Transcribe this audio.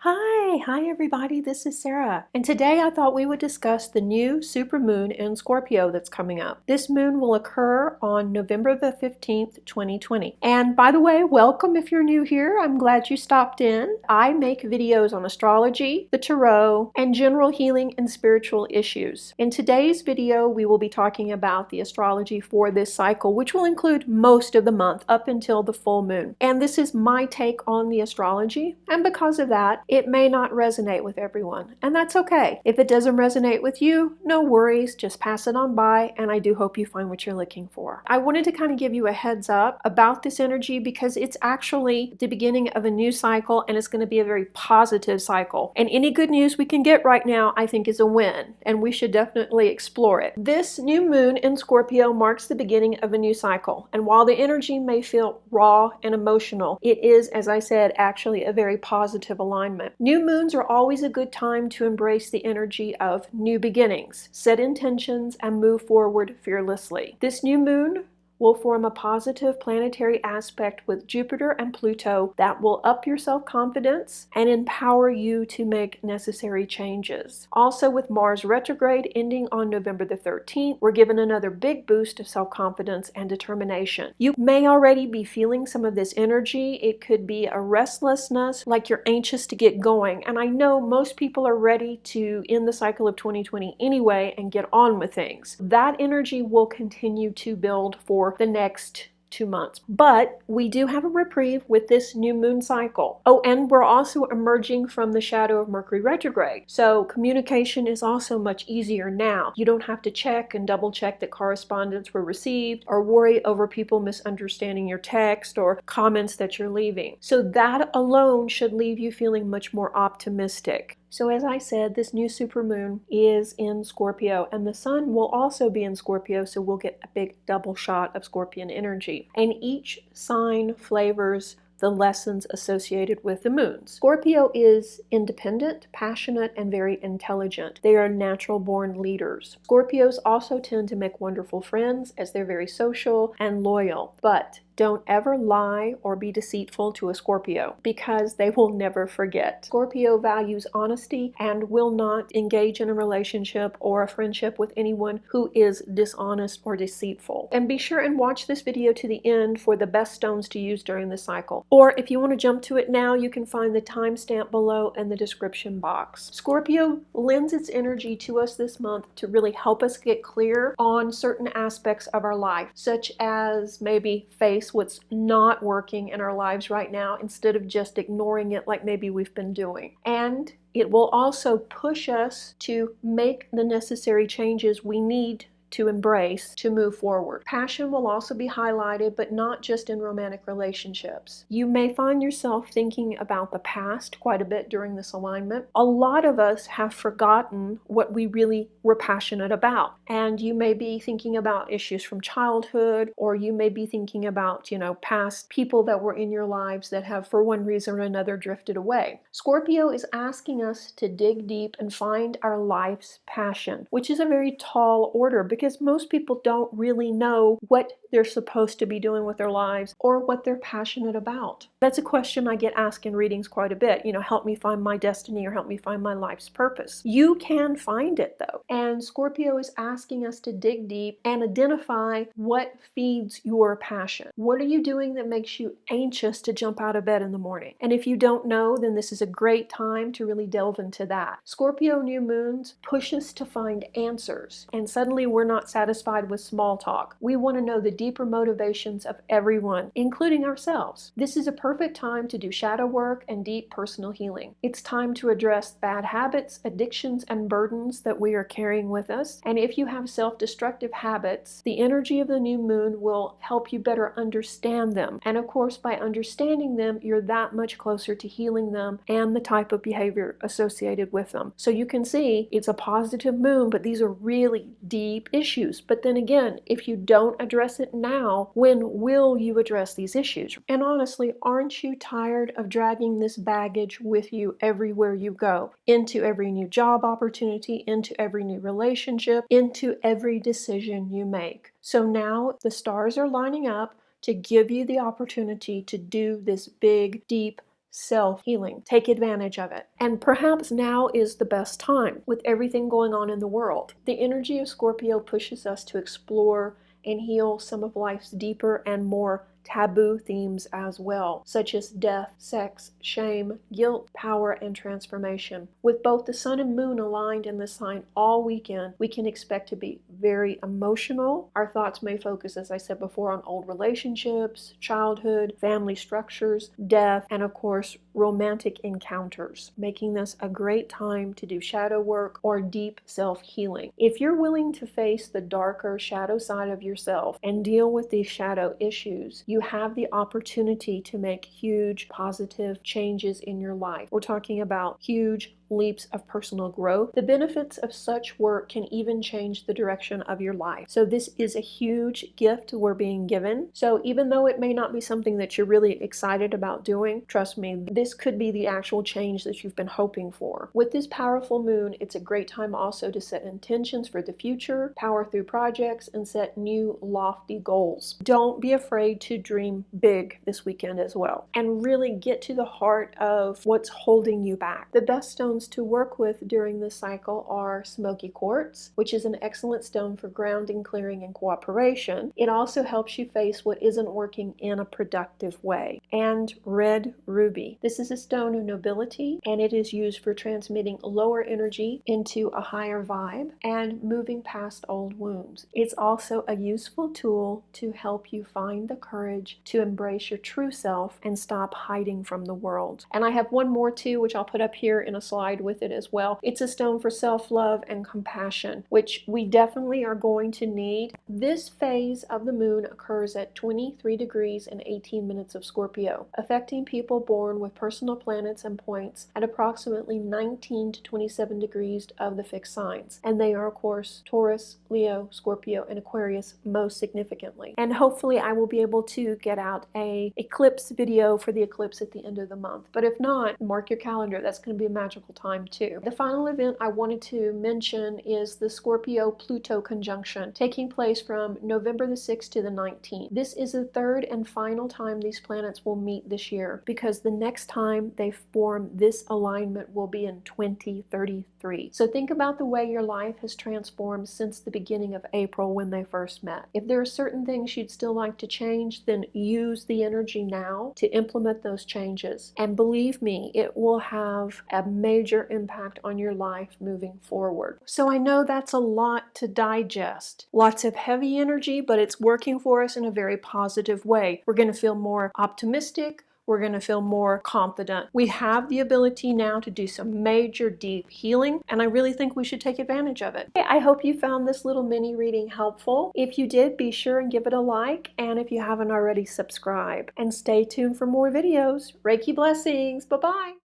Hi everybody, this is Sarah, and today I thought we would discuss the new supermoon in Scorpio that's coming up. This moon will occur on November the 15th, 2020. And by the way, welcome if you're new here. I'm glad you stopped in. I make videos on astrology, the tarot, and general healing and spiritual issues. In today's video, we will be talking about the astrology for this cycle, which will include most of the month up until the full moon. And this is my take on the astrology, and because of that, it may not resonate with everyone, and that's okay. If it doesn't resonate with you, no worries, just pass it on by, and I do hope you find what you're looking for. I wanted to kind of give you a heads up about this energy because it's actually the beginning of a new cycle, and it's going to be a very positive cycle. And any good news we can get right now, I think, is a win, and we should definitely explore it. This new moon in Scorpio marks the beginning of a new cycle, and while the energy may feel raw and emotional, it is, as I said, actually a very positive alignment. New moons are always a good time to embrace the energy of new beginnings, set intentions, and move forward fearlessly. This new moon will form a positive planetary aspect with Jupiter and Pluto that will up your self-confidence and empower you to make necessary changes. Also, with Mars retrograde ending on November the 13th, we're given another big boost of self-confidence and determination. You may already be feeling some of this energy. It could be a restlessness, like you're anxious to get going. And I know most people are ready to end the cycle of 2020 anyway and get on with things. That energy will continue to build for the next 2 months. But we do have a reprieve with this new moon cycle. Oh, and we're also emerging from the shadow of Mercury retrograde. So communication is also much easier now. You don't have to check and double check that correspondence were received or worry over people misunderstanding your text or comments that you're leaving. So that alone should leave you feeling much more optimistic. So as I said, this new supermoon is in Scorpio, and the sun will also be in Scorpio, so we'll get a big double shot of Scorpion energy. And each sign flavors the lessons associated with the moons. Scorpio is independent, passionate, and very intelligent. They are natural-born leaders. Scorpios also tend to make wonderful friends as they're very social and loyal. But don't ever lie or be deceitful to a Scorpio because they will never forget. Scorpio values honesty and will not engage in a relationship or a friendship with anyone who is dishonest or deceitful. And be sure and watch this video to the end for the best stones to use during the cycle. Or if you want to jump to it now, you can find the timestamp below in the description box. Scorpio lends its energy to us this month to really help us get clear on certain aspects of our life, such as maybe face what's not working in our lives right now instead of just ignoring it like maybe we've been doing. And it will also push us to make the necessary changes we need to embrace to move forward. Passion will also be highlighted, but not just in romantic relationships. You may find yourself thinking about the past quite a bit during this alignment. A lot of us have forgotten what we really were passionate about. And you may be thinking about issues from childhood, or you may be thinking about, past people that were in your lives that have for one reason or another drifted away. Scorpio is asking us to dig deep and find our life's passion, which is a very tall order because most people don't really know what they're supposed to be doing with their lives or what they're passionate about. That's a question I get asked in readings quite a bit. Help me find my destiny or help me find my life's purpose. You can find it though. And Scorpio is asking us to dig deep and identify what feeds your passion. What are you doing that makes you anxious to jump out of bed in the morning? And if you don't know, then this is a great time to really delve into that. Scorpio new moons push us to find answers, and suddenly we're not satisfied with small talk. We want to know the deeper motivations of everyone, including ourselves. This is a perfect time to do shadow work and deep personal healing. It's time to address bad habits, addictions, and burdens that we are carrying with us. And if you have self-destructive habits, the energy of the new moon will help you better understand them. And of course, by understanding them, you're that much closer to healing them and the type of behavior associated with them. So you can see it's a positive moon, but these are really deep issues. But then again, if you don't address it now, when will you address these issues? And honestly, aren't you tired of dragging this baggage with you everywhere you go? Into every new job opportunity, into every new relationship, into every decision you make. So now the stars are lining up to give you the opportunity to do this big, deep self-healing. Take advantage of it. And perhaps now is the best time with everything going on in the world. The energy of Scorpio pushes us to explore and heal some of life's deeper and more taboo themes as well, such as death, sex, shame, guilt, power, and transformation. With both the sun and moon aligned in this sign all weekend, we can expect to be very emotional. Our thoughts may focus, as I said before, on old relationships, childhood, family structures, death, and of course, romantic encounters, making this a great time to do shadow work or deep self-healing. If you're willing to face the darker shadow side of yourself and deal with these shadow issues, you have the opportunity to make huge positive changes in your life. We're talking about huge leaps of personal growth. The benefits of such work can even change the direction of your life. So this is a huge gift we're being given. So even though it may not be something that you're really excited about doing, trust me, this could be the actual change that you've been hoping for. With this powerful moon, it's a great time also to set intentions for the future, power through projects, and set new lofty goals. Don't be afraid to dream big this weekend as well, and really get to the heart of what's holding you back. The best stones to work with during this cycle are smoky quartz, which is an excellent stone for grounding, clearing, and cooperation. It also helps you face what isn't working in a productive way. And red ruby. This is a stone of nobility, and it is used for transmitting lower energy into a higher vibe and moving past old wounds. It's also a useful tool to help you find the courage to embrace your true self and stop hiding from the world. And I have one more too, which I'll put up here in a slide with it as well. It's a stone for self-love and compassion, which we definitely are going to need. This phase of the moon occurs at 23 degrees and 18 minutes of Scorpio, affecting people born with personal planets and points at approximately 19 to 27 degrees of the fixed signs. And they are, of course, Taurus, Leo, Scorpio, and Aquarius most significantly. And hopefully I will be able to get out a eclipse video for the eclipse at the end of the month. But if not, mark your calendar. That's going to be a magical time too. The final event I wanted to mention is the Scorpio-Pluto conjunction taking place from November the 6th to the 19th. This is the third and final time these planets will meet this year, because the next time they form this alignment will be in 2033. So think about the way your life has transformed since the beginning of April when they first met. If there are certain things you'd still like to change, then use the energy now to implement those changes. And believe me, it will have a major impact on your life moving forward. So I know that's a lot to digest. Lots of heavy energy, but it's working for us in a very positive way. We're going to feel more optimistic. We're going to feel more confident. We have the ability now to do some major deep healing, and I really think we should take advantage of it. I hope you found this little mini reading helpful. If you did, be sure and give it a like, and if you haven't already, subscribe. And stay tuned for more videos. Reiki blessings. Bye-bye.